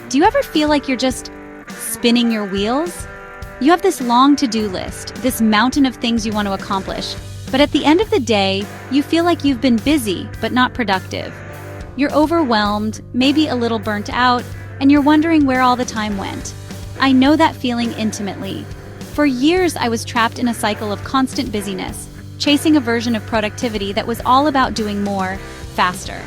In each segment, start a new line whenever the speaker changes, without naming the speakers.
Do you ever feel like you're just spinning your wheels? You have this long to-do list, this mountain of things you want to accomplish, but at the end of the day, you feel like you've been busy but not productive. You're overwhelmed, maybe a little burnt out, and you're wondering where all the time went. I know that feeling intimately. For years, I was trapped in a cycle of constant busyness, chasing a version of productivity that was all about doing more, faster.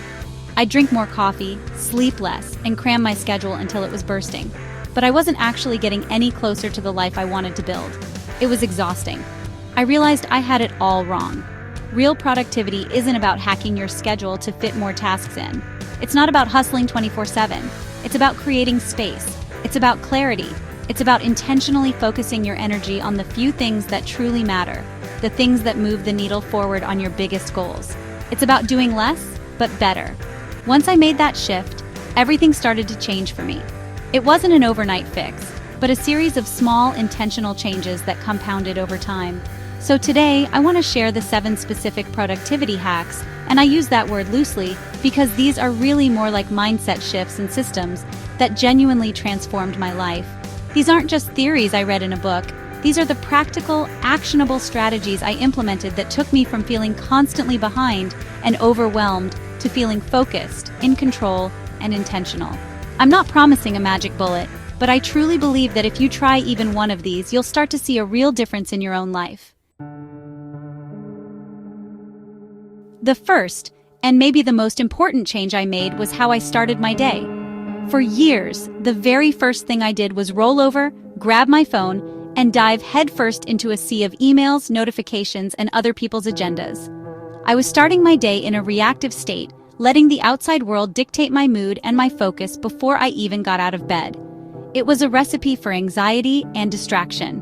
I'd drink more coffee, sleep less, and cram my schedule until it was bursting. But I wasn't actually getting any closer to the life I wanted to build. It was exhausting. I realized I had it all wrong. Real productivity isn't about hacking your schedule to fit more tasks in. It's not about hustling 24/7. It's about creating space. It's about clarity. It's about intentionally focusing your energy on the few things that truly matter, the things that move the needle forward on your biggest goals. It's about doing less, but better. Once I made that shift, everything started to change for me. It wasn't an overnight fix, but a series of small, intentional changes that compounded over time. So today, I want to share the 7 specific productivity hacks, and I use that word loosely because these are really more like mindset shifts and systems that genuinely transformed my life. These aren't just theories I read in a book. These are the practical, actionable strategies I implemented that took me from feeling constantly behind and overwhelmed to feeling focused, in control, and intentional. I'm not promising a magic bullet, but I truly believe that if you try even one of these, you'll start to see a real difference in your own life. The first, and maybe the most important change I made was how I started my day. For years, the very first thing I did was roll over, grab my phone, and dive headfirst into a sea of emails, notifications, and other people's agendas. I was starting my day in a reactive state, letting the outside world dictate my mood and my focus before I even got out of bed. It was a recipe for anxiety and distraction.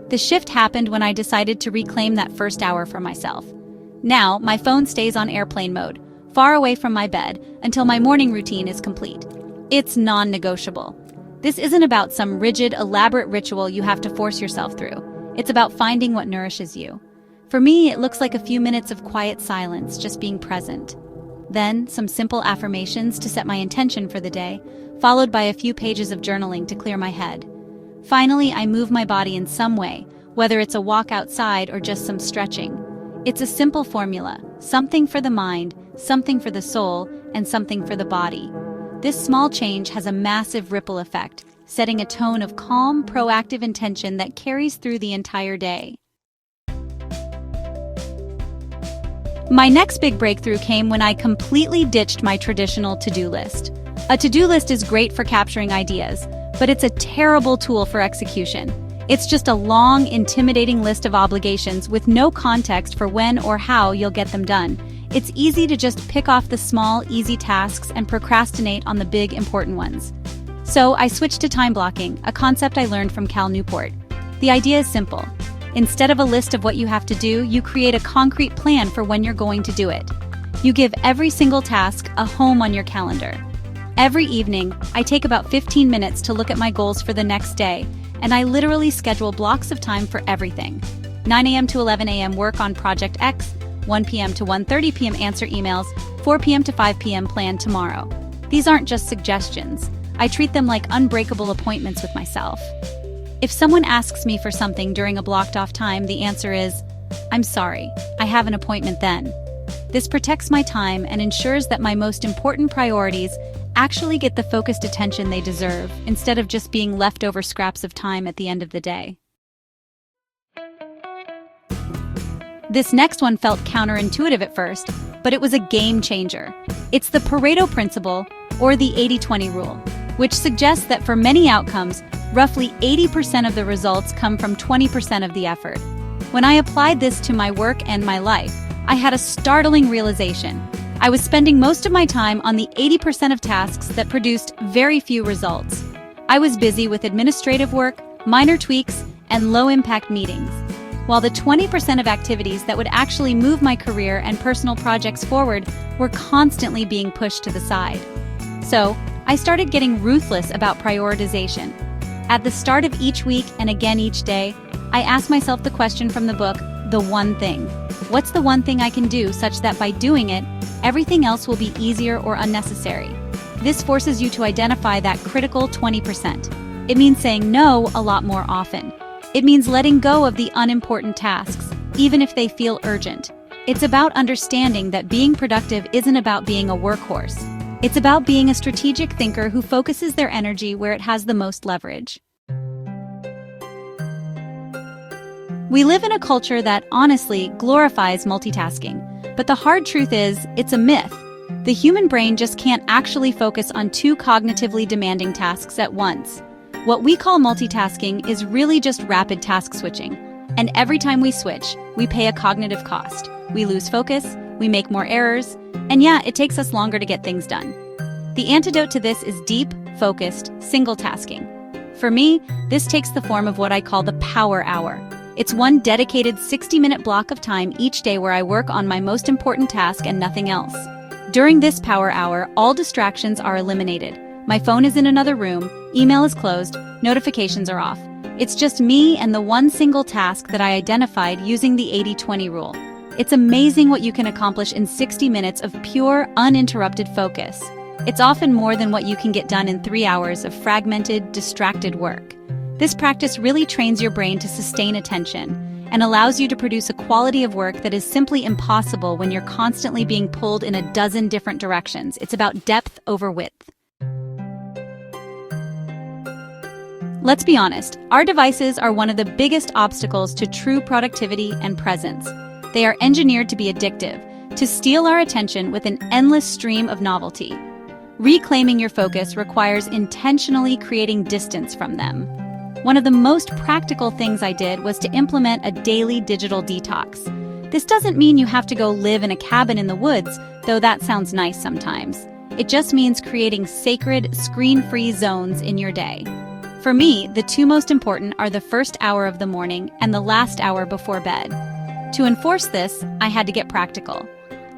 The shift happened when I decided to reclaim that first hour for myself. Now, my phone stays on airplane mode, far away from my bed, until my morning routine is complete. It's non-negotiable. This isn't about some rigid, elaborate ritual you have to force yourself through. It's about finding what nourishes you. For me, it looks like a few minutes of quiet silence, just being present. Then, some simple affirmations to set my intention for the day, followed by a few pages of journaling to clear my head. Finally, I move my body in some way, whether it's a walk outside or just some stretching. It's a simple formula, something for the mind, something for the soul, and something for the body. This small change has a massive ripple effect, setting a tone of calm, proactive intention that carries through the entire day. My next big breakthrough came when I completely ditched my traditional to-do list. A to-do list is great for capturing ideas, but it's a terrible tool for execution. It's just a long, intimidating list of obligations with no context for when or how you'll get them done. It's easy to just pick off the small, easy tasks and procrastinate on the big, important ones. So I switched to time blocking, a concept I learned from Cal Newport. The idea is simple. Instead of a list of what you have to do, you create a concrete plan for when you're going to do it. You give every single task a home on your calendar. Every evening, I take about 15 minutes to look at my goals for the next day, and I literally schedule blocks of time for everything. 9 a.m. to 11 a.m. work on Project X, 1 p.m. to 1:30 p.m. answer emails, 4 p.m. to 5 p.m. plan tomorrow. These aren't just suggestions. I treat them like unbreakable appointments with myself. If someone asks me for something during a blocked-off time, the answer is, "I'm sorry, I have an appointment then." This protects my time and ensures that my most important priorities actually get the focused attention they deserve, instead of just being leftover scraps of time at the end of the day. This next one felt counterintuitive at first, but it was a game changer. It's the Pareto principle, or the 80-20 rule, which suggests that for many outcomes, roughly 80% of the results come from 20% of the effort. When I applied this to my work and my life, I had a startling realization. I was spending most of my time on the 80% of tasks that produced very few results. I was busy with administrative work, minor tweaks, and low-impact meetings, while the 20% of activities that would actually move my career and personal projects forward were constantly being pushed to the side. So, I started getting ruthless about prioritization. At the start of each week and again each day, I asked myself the question from the book, The One Thing. What's the one thing I can do such that by doing it, everything else will be easier or unnecessary? This forces you to identify that critical 20%. It means saying no a lot more often. It means letting go of the unimportant tasks, even if they feel urgent. It's about understanding that being productive isn't about being a workhorse. It's about being a strategic thinker who focuses their energy where it has the most leverage. We live in a culture that, honestly, glorifies multitasking. But the hard truth is, it's a myth. The human brain just can't actually focus on two cognitively demanding tasks at once. What we call multitasking is really just rapid task switching. And every time we switch, we pay a cognitive cost. We lose focus, we make more errors, and yeah, it takes us longer to get things done. The antidote to this is deep, focused, single tasking. For me, this takes the form of what I call the power hour. It's one dedicated 60-minute block of time each day where I work on my most important task and nothing else. During this power hour, all distractions are eliminated. My phone is in another room, email is closed, notifications are off. It's just me and the one single task that I identified using the 80-20 rule. It's amazing what you can accomplish in 60 minutes of pure, uninterrupted focus. It's often more than what you can get done in 3 hours of fragmented, distracted work. This practice really trains your brain to sustain attention and allows you to produce a quality of work that is simply impossible when you're constantly being pulled in a dozen different directions. It's about depth over width. Let's be honest, our devices are one of the biggest obstacles to true productivity and presence. They are engineered to be addictive, to steal our attention with an endless stream of novelty. Reclaiming your focus requires intentionally creating distance from them. One of the most practical things I did was to implement a daily digital detox. This doesn't mean you have to go live in a cabin in the woods, though that sounds nice sometimes. It just means creating sacred, screen-free zones in your day. For me, the two most important are the first hour of the morning and the last hour before bed. To enforce this, I had to get practical.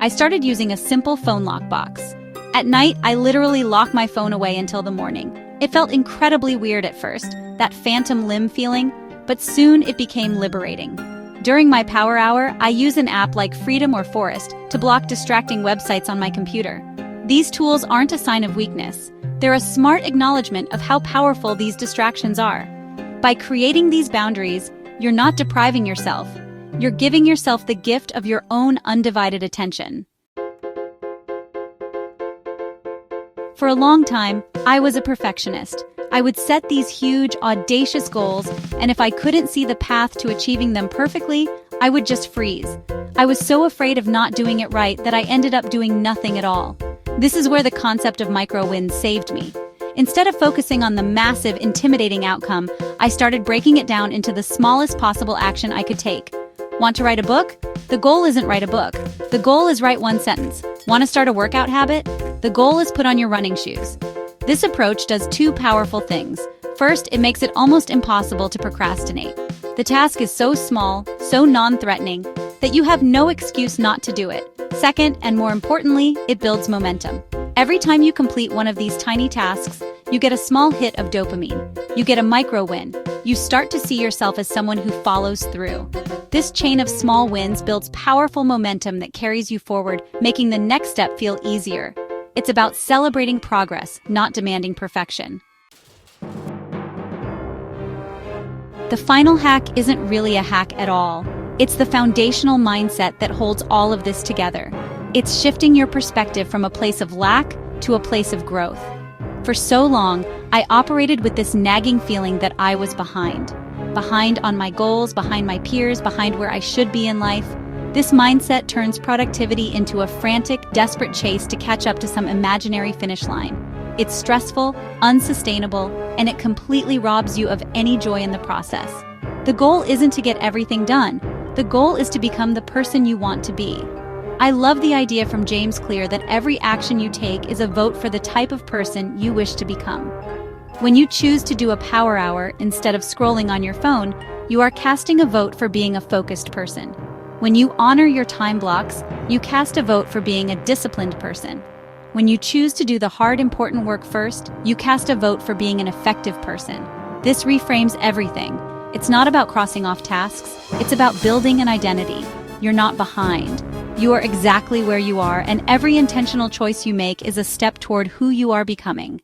I started using a simple phone lock box. At night, I literally lock my phone away until the morning. It felt incredibly weird at first, that phantom limb feeling, but soon it became liberating. During my power hour, I use an app like Freedom or Forest to block distracting websites on my computer. These tools aren't a sign of weakness. They're a smart acknowledgement of how powerful these distractions are. By creating these boundaries, you're not depriving yourself. You're giving yourself the gift of your own undivided attention. For a long time, I was a perfectionist. I would set these huge, audacious goals, and if I couldn't see the path to achieving them perfectly, I would just freeze. I was so afraid of not doing it right that I ended up doing nothing at all. This is where the concept of micro-wins saved me. Instead of focusing on the massive, intimidating outcome, I started breaking it down into the smallest possible action I could take. Want to write a book? The goal isn't write a book. The goal is write one sentence. Want to start a workout habit? The goal is put on your running shoes. This approach does two powerful things. First, it makes it almost impossible to procrastinate. The task is so small, so non-threatening, that you have no excuse not to do it. Second, and more importantly, it builds momentum. Every time you complete one of these tiny tasks, you get a small hit of dopamine. You get a micro-win. You start to see yourself as someone who follows through. This chain of small wins builds powerful momentum that carries you forward, making the next step feel easier. It's about celebrating progress, not demanding perfection. The final hack isn't really a hack at all. It's the foundational mindset that holds all of this together. It's shifting your perspective from a place of lack to a place of growth. For so long, I operated with this nagging feeling that I was behind. Behind on my goals, behind my peers, behind where I should be in life. This mindset turns productivity into a frantic, desperate chase to catch up to some imaginary finish line. It's stressful, unsustainable, and it completely robs you of any joy in the process. The goal isn't to get everything done. The goal is to become the person you want to be. I love the idea from James Clear that every action you take is a vote for the type of person you wish to become. When you choose to do a power hour instead of scrolling on your phone, you are casting a vote for being a focused person. When you honor your time blocks, you cast a vote for being a disciplined person. When you choose to do the hard, important work first, you cast a vote for being an effective person. This reframes everything. It's not about crossing off tasks, it's about building an identity. You're not behind. You are exactly where you are, and every intentional choice you make is a step toward who you are becoming.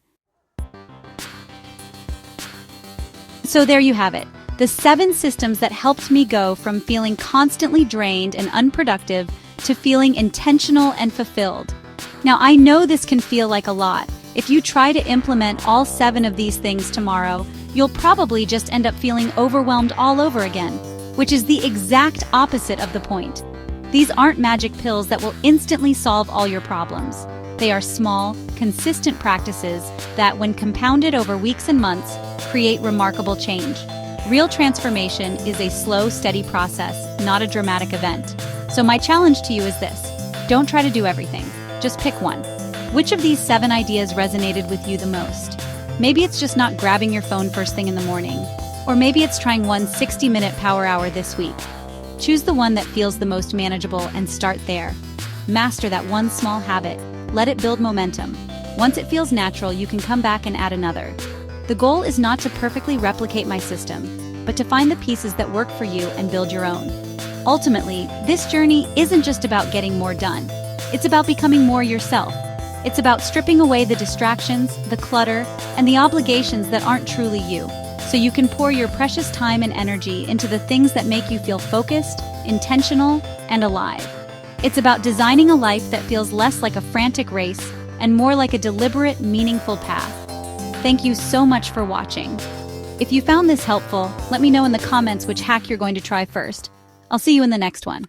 So there you have it, the 7 systems that helped me go from feeling constantly drained and unproductive to feeling intentional and fulfilled. Now, I know this can feel like a lot. If you try to implement all 7 of these things tomorrow, you'll probably just end up feeling overwhelmed all over again, which is the exact opposite of the point. These aren't magic pills that will instantly solve all your problems. They are small, consistent practices that, when compounded over weeks and months, create remarkable change. Real transformation is a slow, steady process, not a dramatic event. So my challenge to you is this: don't try to do everything. Just pick one. Which of these 7 ideas resonated with you the most? Maybe it's just not grabbing your phone first thing in the morning. Or maybe it's trying one 60-minute power hour this week. Choose the one that feels the most manageable and start there. Master that one small habit. Let it build momentum. Once it feels natural, you can come back and add another. The goal is not to perfectly replicate my system, but to find the pieces that work for you and build your own. Ultimately, this journey isn't just about getting more done. It's about becoming more yourself. It's about stripping away the distractions, the clutter, and the obligations that aren't truly you, so you can pour your precious time and energy into the things that make you feel focused, intentional, and alive. It's about designing a life that feels less like a frantic race and more like a deliberate, meaningful path. Thank you so much for watching. If you found this helpful, let me know in the comments which hack you're going to try first. I'll see you in the next one.